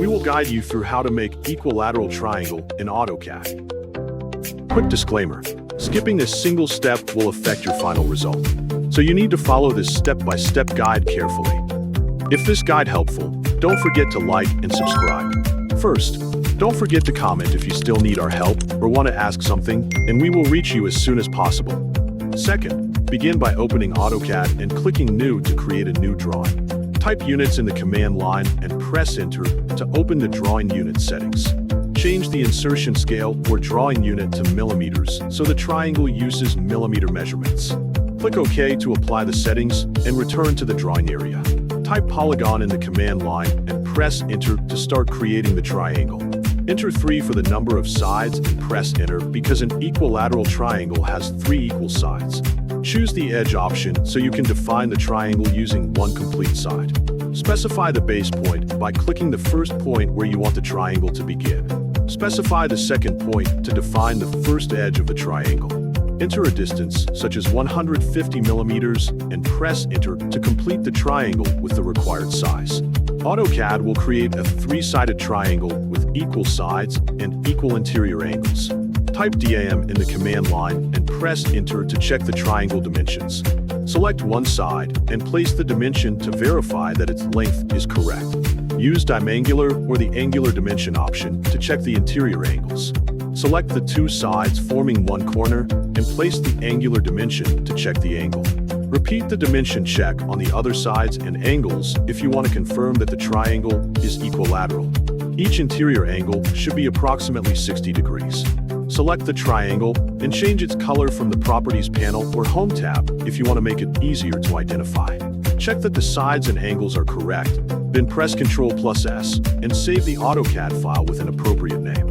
We will guide you through how to make equilateral triangle in AutoCAD. Quick disclaimer, skipping a single step will affect your final result, so you need to follow this step-by-step guide carefully. If this guide helpful, don't forget to like and subscribe. First, don't forget to comment if you still need our help or want to ask something, and we will reach you as soon as possible. Second, begin by opening AutoCAD and clicking New to create a new drawing. Type units in the command line and press Enter to open the drawing unit settings. Change the insertion scale or drawing unit to millimeters so the triangle uses millimeter measurements. Click OK to apply the settings and return to the drawing area. Type polygon in the command line and press Enter to start creating the triangle. Enter 3 for the number of sides and press Enter because an equilateral triangle has 3 equal sides. Choose the edge option so you can define the triangle using one complete side. Specify the base point by clicking the first point where you want the triangle to begin. Specify the second point to define the first edge of the triangle. Enter a distance, such as 150 millimeters, and press Enter to complete the triangle with the required size. AutoCAD will create a 3-sided triangle with equal sides and equal interior angles. Type DAM in the command line and press Enter to check the triangle dimensions. Select one side and place the dimension to verify that its length is correct. Use dimengular or the angular dimension option to check the interior angles. Select the 2 sides forming one corner and place the angular dimension to check the angle. Repeat the dimension check on the other sides and angles if you want to confirm that the triangle is equilateral. Each interior angle should be approximately 60 degrees. Select the triangle and change its color from the Properties panel or Home tab if you want to make it easier to identify. Check that the sides and angles are correct, then press Ctrl+S and save the AutoCAD file with an appropriate name.